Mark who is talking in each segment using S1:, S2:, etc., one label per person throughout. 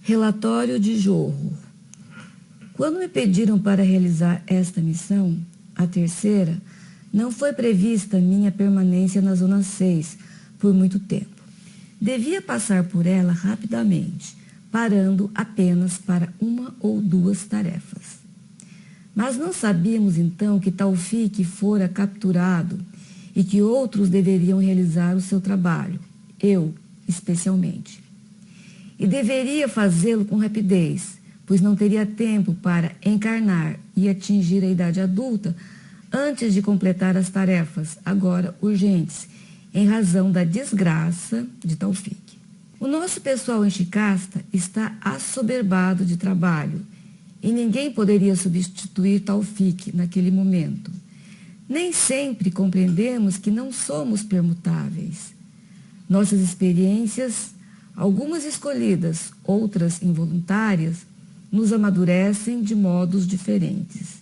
S1: Relatório de Jorro. Quando me pediram para realizar esta missão, a terceira, não foi prevista minha permanência na Zona 6 por muito tempo. Devia passar por ela rapidamente, parando apenas para uma ou duas tarefas. Mas não sabíamos então que Taufik fora capturado e que outros deveriam realizar o seu trabalho, eu especialmente. E deveria fazê-lo com rapidez, pois não teria tempo para encarnar e atingir a idade adulta antes de completar as tarefas, agora urgentes, em razão da desgraça de Taufik. O nosso pessoal em Shikasta está assoberbado de trabalho e ninguém poderia substituir Taufik naquele momento. Nem sempre compreendemos que não somos permutáveis. Nossas experiências, algumas escolhidas, outras involuntárias, nos amadurecem de modos diferentes.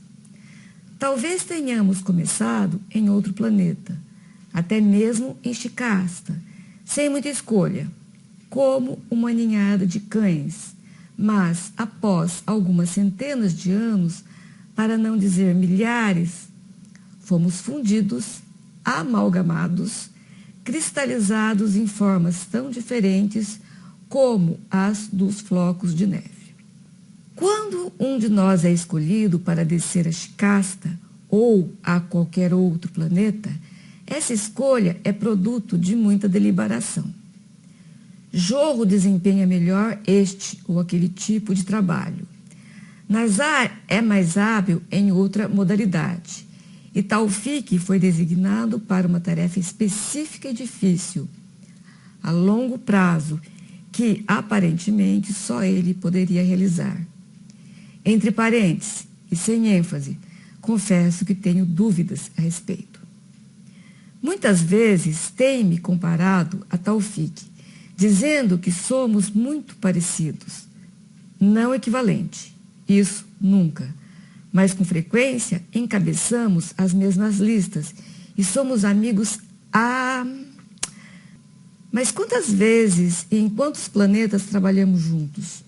S1: Talvez tenhamos começado em outro planeta, até mesmo em Shikasta, sem muita escolha, como uma ninhada de cães, mas após algumas centenas de anos, para não dizer milhares, fomos fundidos, amalgamados, cristalizados em formas tão diferentes como as dos flocos de neve. Quando um de nós é escolhido para descer a Shikasta ou a qualquer outro planeta, essa escolha é produto de muita deliberação. Jorro desempenha melhor este ou aquele tipo de trabalho. Nazar é mais hábil em outra modalidade. E Taufik foi designado para uma tarefa específica e difícil, a longo prazo, que aparentemente só ele poderia realizar. Entre parênteses e sem ênfase, confesso que tenho dúvidas a respeito. Muitas vezes tem-me comparado a Taufik, dizendo que somos muito parecidos. Não equivalente, isso nunca. Mas com frequência encabeçamos as mesmas listas e somos amigos Mas quantas vezes e em quantos planetas trabalhamos juntos?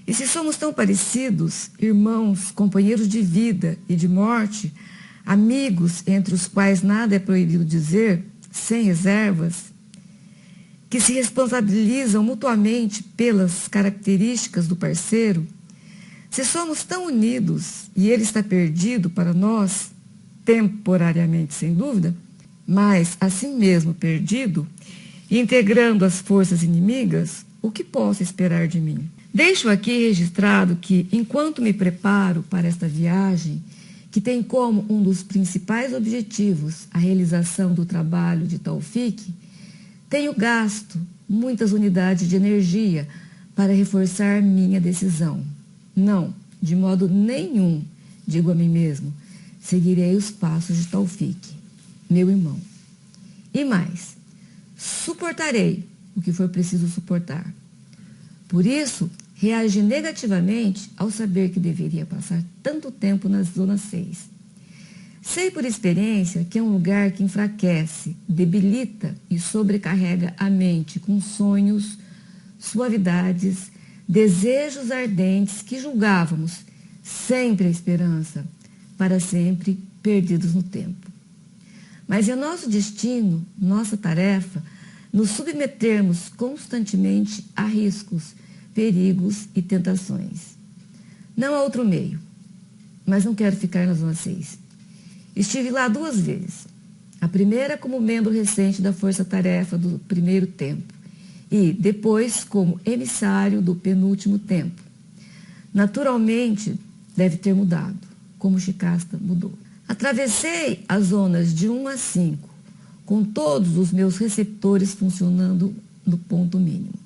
S1: E se somos tão parecidos, irmãos, companheiros de vida e de morte, amigos entre os quais nada é proibido dizer, sem reservas, que se responsabilizam mutuamente pelas características do parceiro, se somos tão unidos e ele está perdido para nós, temporariamente sem dúvida, mas assim mesmo perdido, e integrando as forças inimigas, o que posso esperar de mim? Deixo aqui registrado que, enquanto me preparo para esta viagem, que tem como um dos principais objetivos a realização do trabalho de Taufik, tenho gasto muitas unidades de energia para reforçar minha decisão. Não, de modo nenhum, digo a mim mesmo, seguirei os passos de Taufik, meu irmão. E mais, suportarei o que for preciso suportar. Por isso, reagi negativamente ao saber que deveria passar tanto tempo na Zona 6. Sei por experiência que é um lugar que enfraquece, debilita e sobrecarrega a mente com sonhos, suavidades, desejos ardentes que julgávamos sempre a esperança, para sempre perdidos no tempo. Mas é nosso destino, nossa tarefa, nos submetermos constantemente a riscos, perigos e tentações. Não há outro meio, mas não quero ficar na Zona 6. Estive lá 2 vezes. A primeira como membro recente da força-tarefa do primeiro tempo e depois como emissário do penúltimo tempo. Naturalmente, deve ter mudado, como Shikasta mudou. Atravessei as zonas de 1 a 5, com todos os meus receptores funcionando no ponto mínimo.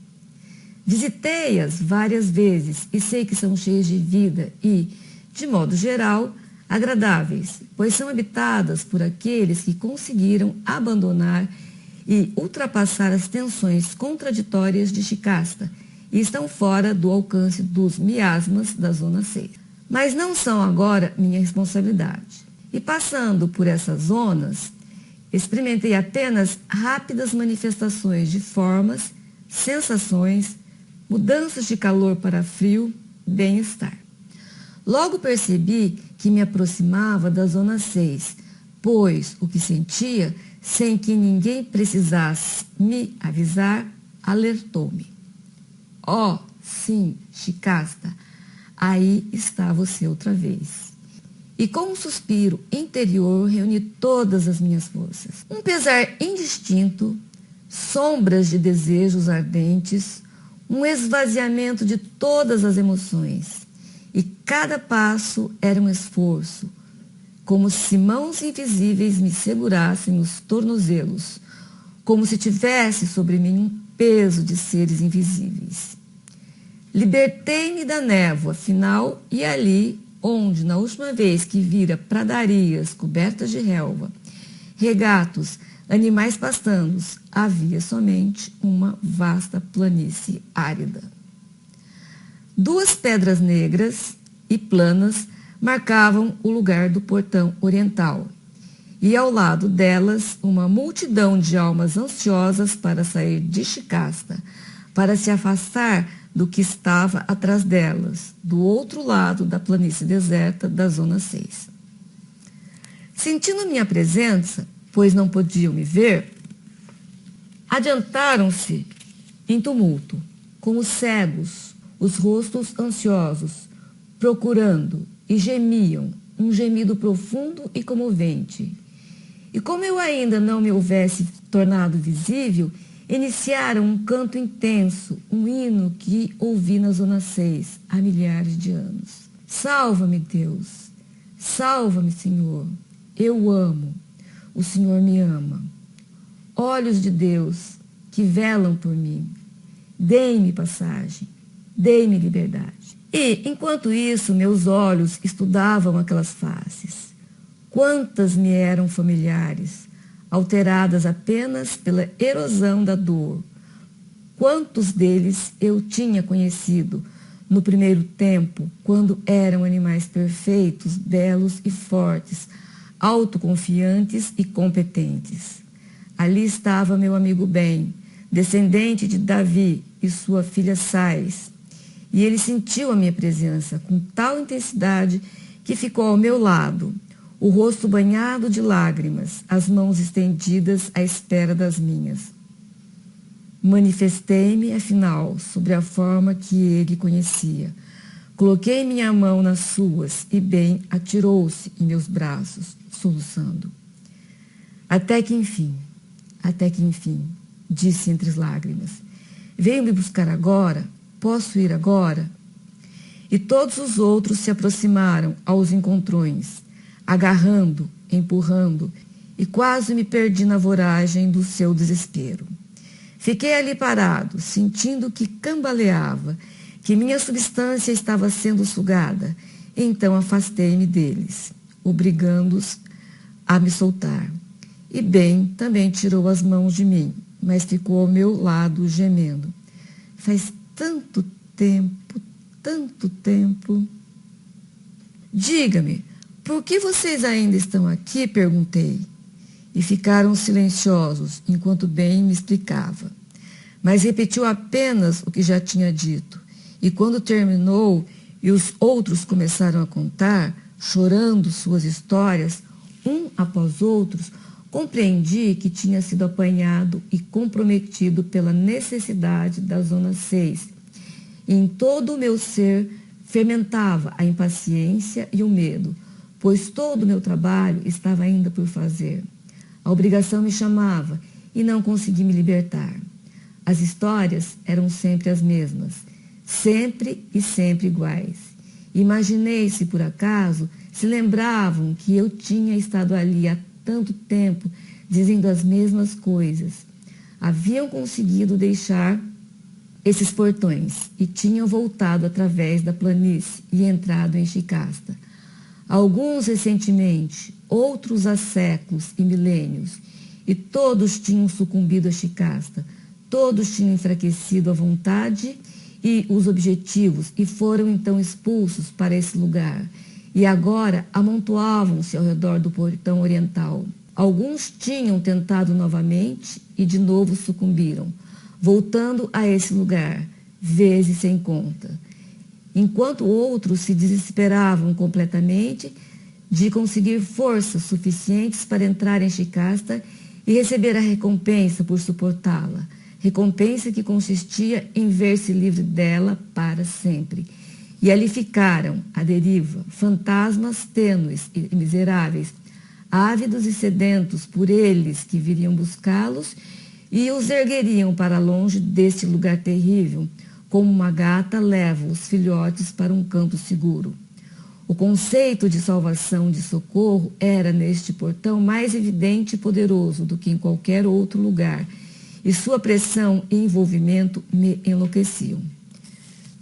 S1: Visitei-as várias vezes e sei que são cheias de vida e, de modo geral, agradáveis, pois são habitadas por aqueles que conseguiram abandonar e ultrapassar as tensões contraditórias de Shikasta e estão fora do alcance dos miasmas da Zona 6. Mas não são agora minha responsabilidade. E passando por essas zonas, experimentei apenas rápidas manifestações de formas, sensações, mudanças de calor para frio, bem-estar. Logo percebi que me aproximava da zona 6, pois o que sentia, sem que ninguém precisasse me avisar, alertou-me. Oh, sim, Shikasta, aí está você outra vez. E com um suspiro interior reuni todas as minhas forças. Um pesar indistinto, sombras de desejos ardentes, um esvaziamento de todas as emoções. E cada passo era um esforço, como se mãos invisíveis me segurassem os tornozelos, como se tivesse sobre mim um peso de seres invisíveis. Libertei-me da névoa final e ali, onde na última vez que vira pradarias cobertas de relva, regatos, animais pastando, havia somente uma vasta planície árida. 2 pedras negras e planas marcavam o lugar do portão oriental, e ao lado delas uma multidão de almas ansiosas para sair de Shikasta, para se afastar do que estava atrás delas, do outro lado da planície deserta da Zona 6. Sentindo minha presença, pois não podiam me ver, adiantaram-se em tumulto, como cegos, os rostos ansiosos, procurando, e gemiam, um gemido profundo e comovente. E como eu ainda não me houvesse tornado visível, iniciaram um canto intenso, um hino que ouvi na Zona 6 há milhares de anos. Salva-me, Deus! Salva-me, Senhor! Eu amo, o Senhor me ama. Olhos de Deus que velam por mim, deem-me passagem, deem-me liberdade. E, enquanto isso, meus olhos estudavam aquelas faces. Quantas me eram familiares, alteradas apenas pela erosão da dor. Quantos deles eu tinha conhecido no primeiro tempo, quando eram animais perfeitos, belos e fortes, autoconfiantes e competentes. Ali estava meu amigo Ben, descendente de Davi e sua filha Sais, e ele sentiu a minha presença com tal intensidade que ficou ao meu lado, o rosto banhado de lágrimas, as mãos estendidas à espera das minhas. Manifestei-me, afinal, sobre a forma que ele conhecia. Coloquei minha mão nas suas e Ben atirou-se em meus braços, soluçando. Até que enfim, disse entre as lágrimas. Veio me buscar agora? Posso ir agora? E todos os outros se aproximaram aos encontrões, agarrando, empurrando, e quase me perdi na voragem do seu desespero. Fiquei ali parado, sentindo que cambaleava, que minha substância estava sendo sugada. Então afastei-me deles, obrigando-os a me soltar. E Ben também tirou as mãos de mim, mas ficou ao meu lado gemendo. Faz tanto tempo, tanto tempo. Diga-me, por que vocês ainda estão aqui? Perguntei. E ficaram silenciosos enquanto Ben me explicava. Mas repetiu apenas o que já tinha dito. E quando terminou e os outros começaram a contar, chorando suas histórias, um após outros, compreendi que tinha sido apanhado e comprometido pela necessidade da Zona 6. E em todo o meu ser fermentava a impaciência e o medo, pois todo o meu trabalho estava ainda por fazer. A obrigação me chamava e não consegui me libertar. As histórias eram sempre as mesmas, sempre e sempre iguais. Imaginei se por acaso se lembravam que eu tinha estado ali há tanto tempo dizendo as mesmas coisas. Haviam conseguido deixar esses portões e tinham voltado através da planície e entrado em Shikasta. Alguns recentemente, outros há séculos e milênios, e todos tinham sucumbido a Shikasta, todos tinham enfraquecido a vontade e os objetivos e foram então expulsos para esse lugar. E agora amontoavam-se ao redor do portão oriental. Alguns tinham tentado novamente e de novo sucumbiram, voltando a esse lugar, vezes sem conta, enquanto outros se desesperavam completamente de conseguir forças suficientes para entrar em Shikasta e receber a recompensa por suportá-la, recompensa que consistia em ver-se livre dela para sempre. E ali ficaram, à deriva, fantasmas tênues e miseráveis, ávidos e sedentos por eles que viriam buscá-los e os ergueriam para longe deste lugar terrível, como uma gata leva os filhotes para um canto seguro. O conceito de salvação, de socorro, era neste portão mais evidente e poderoso do que em qualquer outro lugar, e sua pressão e envolvimento me enlouqueciam.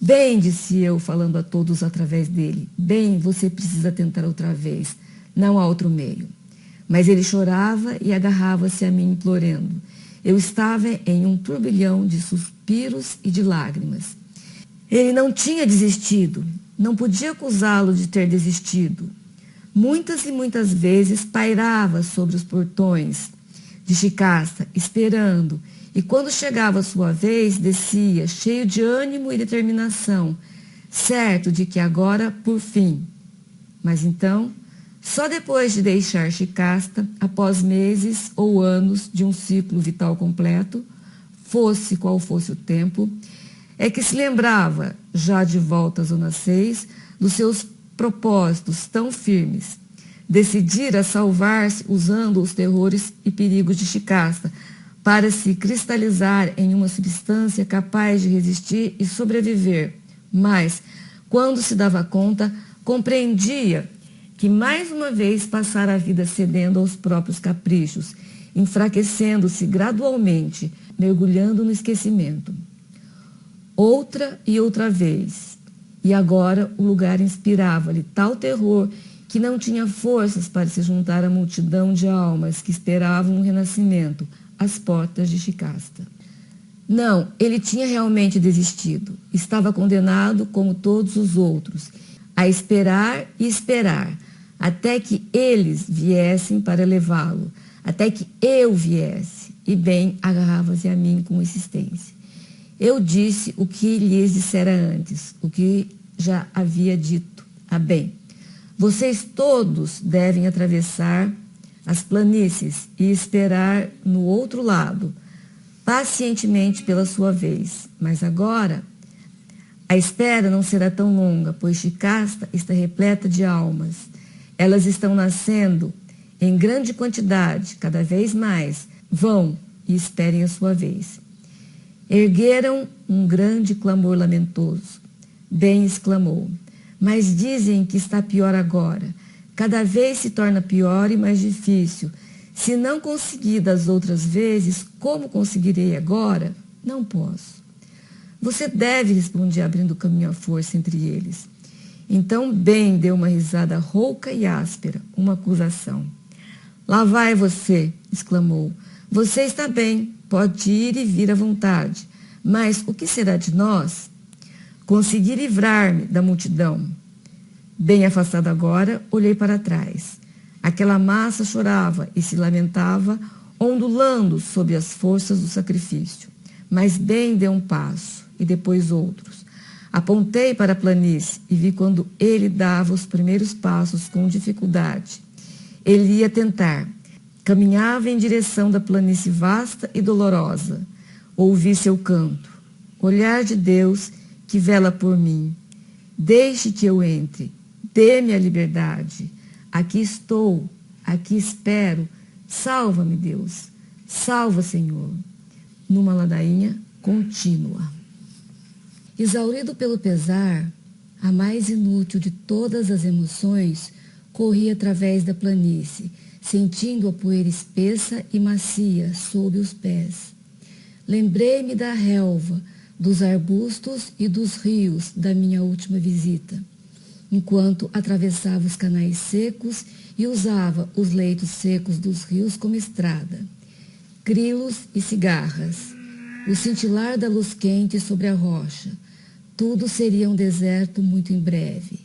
S1: Bem, disse eu, falando a todos através dele, bem, você precisa tentar outra vez, não há outro meio. Mas ele chorava e agarrava-se a mim implorando. Eu estava em um turbilhão de suspiros e de lágrimas. Ele não tinha desistido, não podia acusá-lo de ter desistido. Muitas e muitas vezes pairava sobre os portões de Shikasta, esperando, e quando chegava a sua vez, descia, cheio de ânimo e determinação, certo de que agora, por fim. Mas então, só depois de deixar Shikasta, após meses ou anos de um ciclo vital completo, fosse qual fosse o tempo, é que se lembrava, já de volta à Zona 6, dos seus propósitos tão firmes. Decidira salvar-se usando os terrores e perigos de Shikasta, para se cristalizar em uma substância capaz de resistir e sobreviver. Mas, quando se dava conta, compreendia que mais uma vez passara a vida cedendo aos próprios caprichos, enfraquecendo-se gradualmente, mergulhando no esquecimento. Outra e outra vez. E agora o lugar inspirava-lhe tal terror que não tinha forças para se juntar à multidão de almas que esperavam um renascimento às portas de Shikasta. Não, ele tinha realmente desistido. Estava condenado, como todos os outros, a esperar e esperar, até que eles viessem para levá-lo, até que eu viesse. E bem, agarrava-se a mim com insistência. Eu disse o que lhes dissera antes, o que já havia dito. Bem, vocês todos devem atravessar as planícies e esperar no outro lado, pacientemente pela sua vez. Mas agora, a espera não será tão longa, pois Shikasta está repleta de almas. Elas estão nascendo em grande quantidade, cada vez mais. Vão e esperem a sua vez. Ergueram um grande clamor lamentoso. Bem exclamou, mas dizem que está pior agora. Cada vez se torna pior e mais difícil. Se não consegui das outras vezes, como conseguirei agora? Não posso. Você deve, respondi, abrindo caminho à força entre eles. Então Ben deu uma risada rouca e áspera, uma acusação. Lá vai você, exclamou. Você está bem, pode ir e vir à vontade. Mas o que será de nós? Consegui livrar-me da multidão. Bem afastado agora, olhei para trás. Aquela massa chorava e se lamentava, ondulando sob as forças do sacrifício. Mas Ben deu um passo, e depois outros. Apontei para a planície e vi quando ele dava os primeiros passos com dificuldade. Ele ia tentar. Caminhava em direção da planície vasta e dolorosa. Ouvi seu canto. Olhar de Deus que vela por mim. Deixe que eu entre. Dê-me a liberdade. Aqui estou. Aqui espero. Salva-me, Deus. Salva, Senhor. Numa ladainha contínua. Exaurido pelo pesar, a mais inútil de todas as emoções, corri através da planície, sentindo a poeira espessa e macia sob os pés. Lembrei-me da relva, dos arbustos e dos rios da minha última visita, enquanto atravessava os canais secos e usava os leitos secos dos rios como estrada. Grilos e cigarras, o cintilar da luz quente sobre a rocha, tudo seria um deserto muito em breve.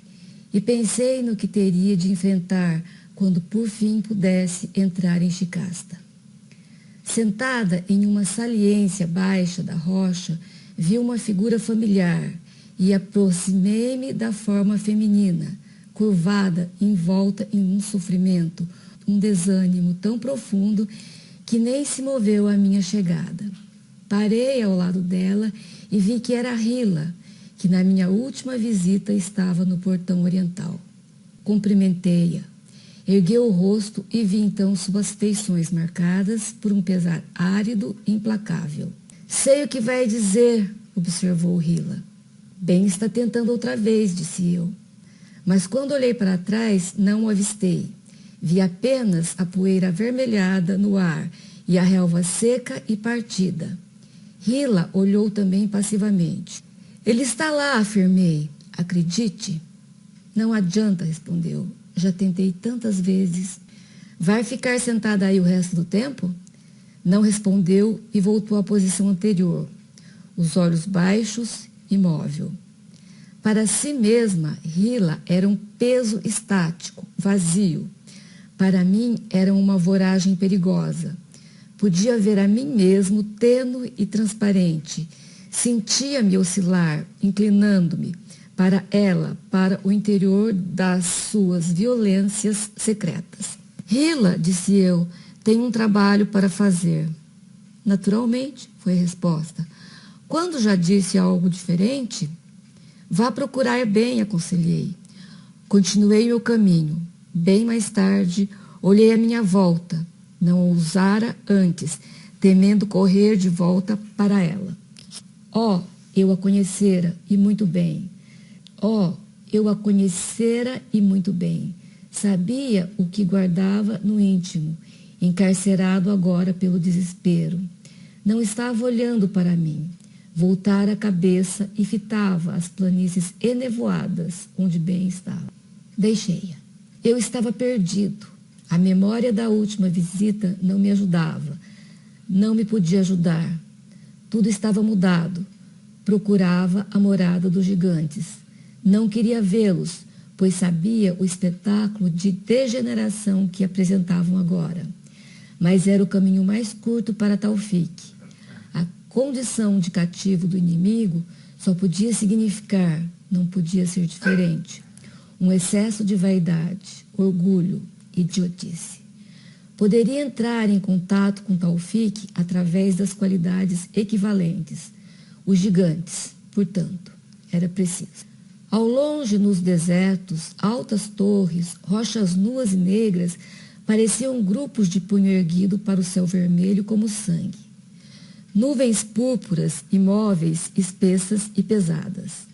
S1: E pensei no que teria de enfrentar quando por fim pudesse entrar em Shikasta. Sentada em uma saliência baixa da rocha, vi uma figura familiar e aproximei-me da forma feminina, curvada, envolta em um sofrimento, um desânimo tão profundo que nem se moveu à minha chegada. Parei ao lado dela e vi que era Hila, que na minha última visita estava no portão oriental. Cumprimentei-a. Erguei o rosto e vi então suas feições marcadas por um pesar árido e implacável. Sei o que vai dizer, observou Hila. Bem está tentando outra vez, disse eu. Mas quando olhei para trás, não o avistei. Vi apenas a poeira avermelhada no ar e a relva seca e partida. Hila olhou também passivamente. Ele está lá, afirmei. Acredite. Não adianta, respondeu. Já tentei tantas vezes. Vai ficar sentada aí o resto do tempo? Não respondeu e voltou à posição anterior, os olhos baixos, imóvel. Para si mesma, Hila era um peso estático, vazio. Para mim, era uma voragem perigosa. Podia ver a mim mesmo tênue e transparente. Sentia-me oscilar, inclinando-me para ela, para o interior das suas violências secretas. Hila, disse eu, tem um trabalho para fazer. Naturalmente, foi a resposta. Quando já disse algo diferente, vá procurar bem, aconselhei. Continuei meu caminho. Bem mais tarde, olhei à minha volta. Não ousara antes, temendo correr de volta para ela. Eu a conhecera e muito bem. Eu a conhecera e muito bem. Sabia o que guardava no íntimo, encarcerado agora pelo desespero. Não estava olhando para mim. Voltara a cabeça e fitava as planícies enevoadas onde bem estava. Deixei-a. Eu estava perdido. A memória da última visita não me ajudava. Não me podia ajudar. Tudo estava mudado. Procurava a morada dos gigantes. Não queria vê-los, pois sabia o espetáculo de degeneração que apresentavam agora. Mas era o caminho mais curto para Taufik. A condição de cativo do inimigo só podia significar, não podia ser diferente, um excesso de vaidade, orgulho, idiotice. Poderia entrar em contato com Taufik através das qualidades equivalentes. Os gigantes, portanto, era preciso. Ao longe, nos desertos, altas torres, rochas nuas e negras, pareciam grupos de punho erguido para o céu vermelho como sangue. Nuvens púrpuras, imóveis, espessas e pesadas.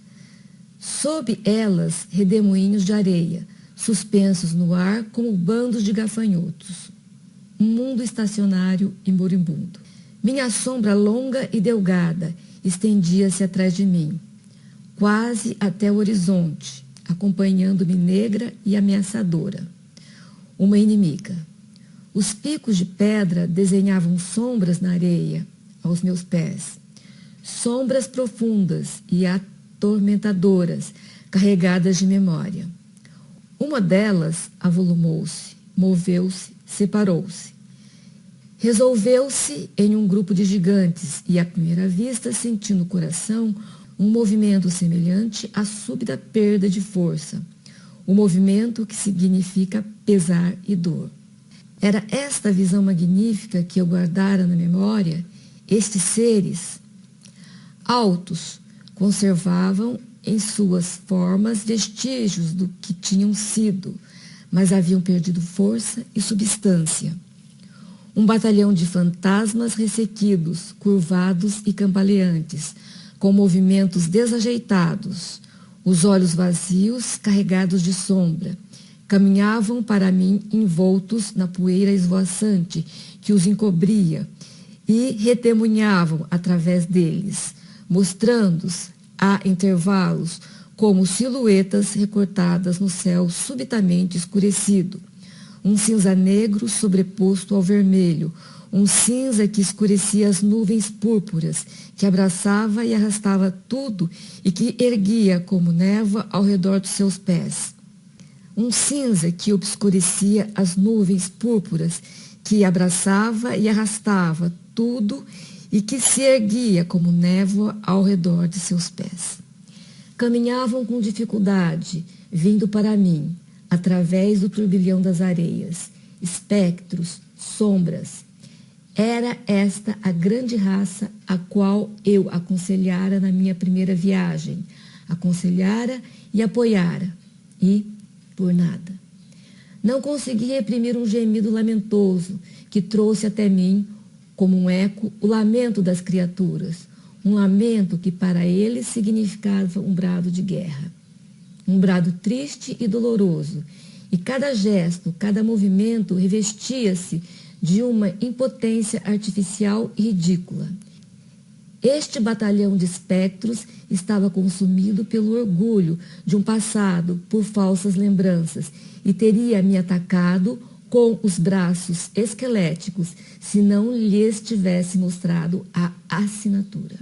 S1: Sob elas, redemoinhos de areia, suspensos no ar como bandos de gafanhotos. Um mundo estacionário e moribundo. Minha sombra longa e delgada estendia-se atrás de mim, quase até o horizonte, acompanhando-me negra e ameaçadora. Uma inimiga. Os picos de pedra desenhavam sombras na areia, aos meus pés. Sombras profundas e atormentadoras, carregadas de memória. Uma delas avolumou-se, moveu-se, separou-se. Resolveu-se em um grupo de gigantes e, à primeira vista, senti no coração um movimento semelhante à súbita perda de força. O movimento que significa pesar e dor. Era esta visão magnífica que eu guardara na memória. Estes seres, altos, conservavam em suas formas vestígios do que tinham sido, mas haviam perdido força e substância. Um batalhão de fantasmas ressequidos, curvados e cambaleantes, com movimentos desajeitados, os olhos vazios, carregados de sombra, caminhavam para mim envoltos na poeira esvoaçante que os encobria e redemoinhavam através deles, mostrando-os a intervalos como silhuetas recortadas no céu subitamente escurecido. Um cinza negro sobreposto ao vermelho, um cinza que escurecia as nuvens púrpuras, que abraçava e arrastava tudo e que erguia como névoa ao redor dos seus pés. Um cinza que obscurecia as nuvens púrpuras, que abraçava e arrastava tudo e que se erguia como névoa ao redor de seus pés. Caminhavam com dificuldade, vindo para mim, através do turbilhão das areias, espectros, sombras. Era esta a grande raça a qual eu aconselhara na minha primeira viagem, aconselhara e apoiara, e por nada. Não consegui reprimir um gemido lamentoso que trouxe até mim, como um eco, o lamento das criaturas, um lamento que para eles significava um brado de guerra. Um brado triste e doloroso, e cada gesto, cada movimento revestia-se de uma impotência artificial e ridícula. Este batalhão de espectros estava consumido pelo orgulho de um passado por falsas lembranças e teria me atacado com os braços esqueléticos se não lhes tivesse mostrado a assinatura.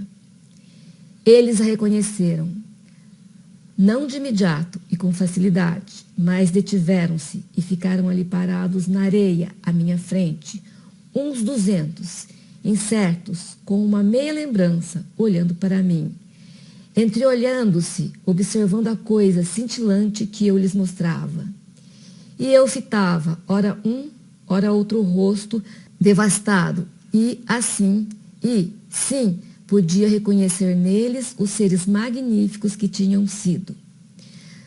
S1: Eles a reconheceram, não de imediato e com facilidade, mas detiveram-se e ficaram ali parados na areia à minha frente, uns 200, incertos, com uma meia lembrança, olhando para mim, entreolhando-se, observando a coisa cintilante que eu lhes mostrava. E eu fitava, ora um, ora outro rosto devastado, e assim, sim, podia reconhecer neles os seres magníficos que tinham sido.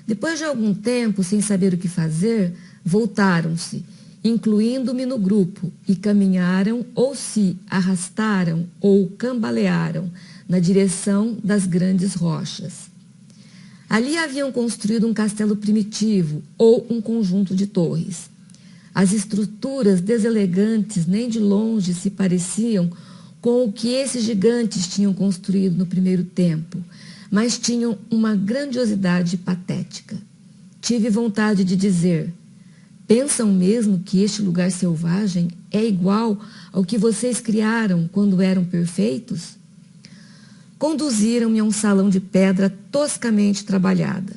S1: Depois de algum tempo, sem saber o que fazer, voltaram-se, incluindo-me no grupo, e caminharam ou se arrastaram ou cambalearam na direção das grandes rochas. Ali haviam construído um castelo primitivo ou um conjunto de torres. As estruturas deselegantes nem de longe se pareciam com o que esses gigantes tinham construído no primeiro tempo, mas tinham uma grandiosidade patética. Tive vontade de dizer: pensam mesmo que este lugar selvagem é igual ao que vocês criaram quando eram perfeitos? Conduziram-me a um salão de pedra toscamente trabalhada.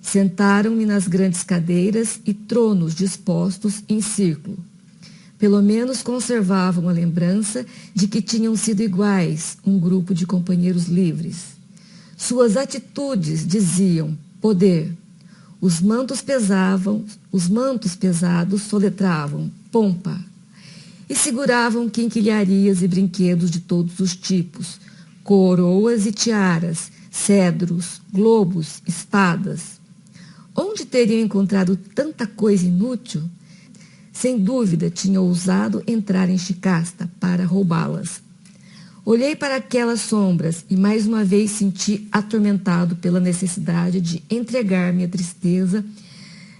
S1: Sentaram-me nas grandes cadeiras e tronos dispostos em círculo. Pelo menos conservavam a lembrança de que tinham sido iguais, um grupo de companheiros livres. Suas atitudes diziam poder. Os mantos pesados soletravam pompa e seguravam quinquilharias e brinquedos de todos os tipos, coroas e tiaras, cedros, globos, espadas. Onde teriam encontrado tanta coisa inútil? Sem dúvida, tinha ousado entrar em Shikasta para roubá-las. Olhei para aquelas sombras e mais uma vez senti atormentado pela necessidade de entregar minha tristeza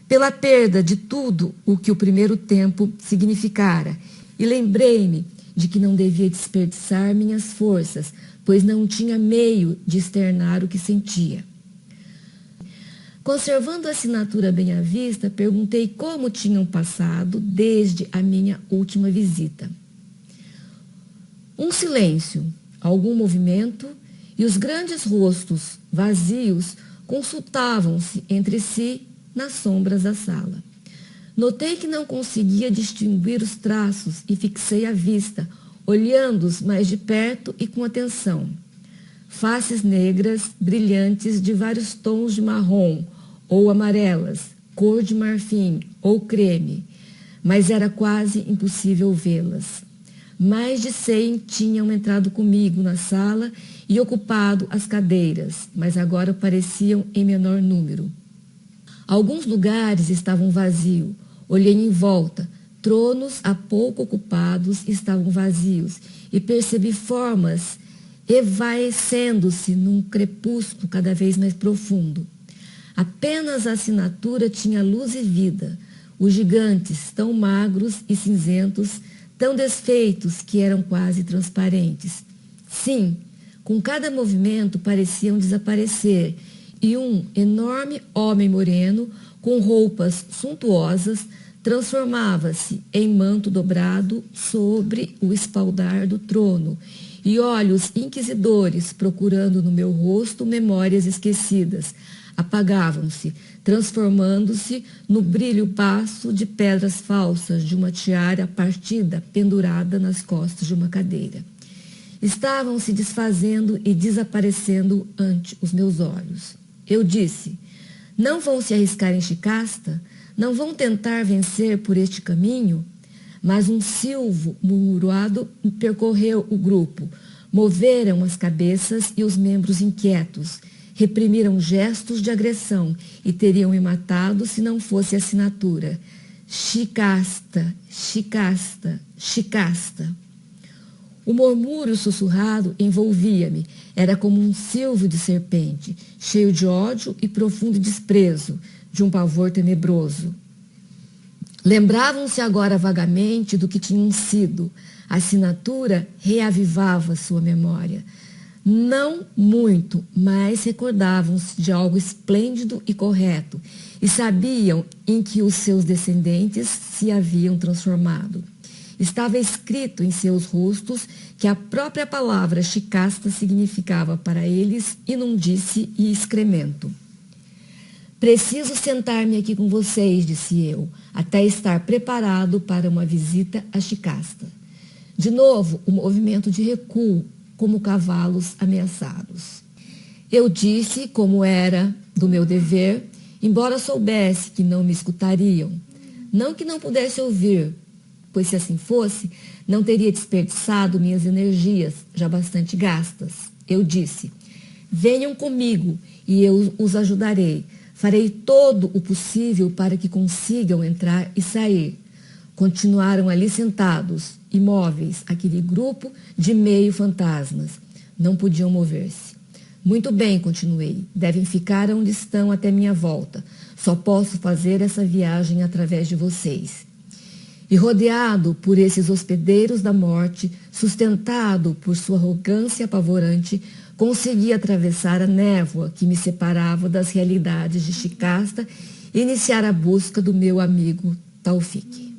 S1: pela perda de tudo o que o primeiro tempo significara, e lembrei-me de que não devia desperdiçar minhas forças, pois não tinha meio de externar o que sentia. Conservando a assinatura bem à vista, perguntei como tinham passado desde a minha última visita. Um silêncio, algum movimento, e os grandes rostos vazios consultavam-se entre si nas sombras da sala. Notei que não conseguia distinguir os traços e fixei a vista, olhando-os mais de perto e com atenção. Faces negras, brilhantes de vários tons de marrom ou amarelas, cor de marfim ou creme, mas era quase impossível vê-las. Mais de 100 tinham entrado comigo na sala e ocupado as cadeiras, mas agora pareciam em menor número. Alguns lugares estavam vazios. Olhei em volta. Tronos há pouco ocupados estavam vazios e percebi formas esvaecendo-se num crepúsculo cada vez mais profundo. Apenas a assinatura tinha luz e vida. Os gigantes, tão magros e cinzentos, tão desfeitos que eram quase transparentes. Sim, com cada movimento pareciam desaparecer, e um enorme homem moreno, com roupas suntuosas, transformava-se em manto dobrado sobre o espaldar do trono, e olhos inquisidores procurando no meu rosto memórias esquecidas, apagavam-se, transformando-se no brilho baço de pedras falsas de uma tiara partida pendurada nas costas de uma cadeira. estavam se desfazendo e desaparecendo ante os meus olhos. Eu disse: não vão se arriscar em Shikasta? Não vão tentar vencer por este caminho? Mas um silvo murmurado percorreu o grupo. Moveram as cabeças e os membros inquietos. Reprimiram gestos de agressão e teriam me matado se não fosse a assinatura. Shikasta, Shikasta, Shikasta. O murmúrio sussurrado envolvia-me. Era como um silvo de serpente, cheio de ódio e profundo desprezo, de um pavor tenebroso. Lembravam-se agora vagamente do que tinham sido. A assinatura reavivava sua memória. Não muito, mas recordavam-se de algo esplêndido e correto e sabiam em que os seus descendentes se haviam transformado. Estava escrito em seus rostos que a própria palavra Shikasta significava para eles inundice e excremento. Preciso sentar-me aqui com vocês, disse eu, até estar preparado para uma visita a Shikasta. De novo, o movimento de recuo, como cavalos ameaçados. Eu disse como era do meu dever, embora soubesse que não me escutariam. Não que não pudesse ouvir, pois se assim fosse, não teria desperdiçado minhas energias, já bastante gastas. Eu disse: venham comigo e eu os ajudarei. Farei todo o possível para que consigam entrar e sair. Continuaram ali sentados, imóveis, aquele grupo de meio fantasmas. Não podiam mover-se. Muito bem, continuei. Devem ficar onde estão até minha volta. Só posso fazer essa viagem através de vocês. E rodeado por esses hospedeiros da morte, sustentado por sua arrogância apavorante, consegui atravessar a névoa que me separava das realidades de Shikasta e iniciar a busca do meu amigo Taufik.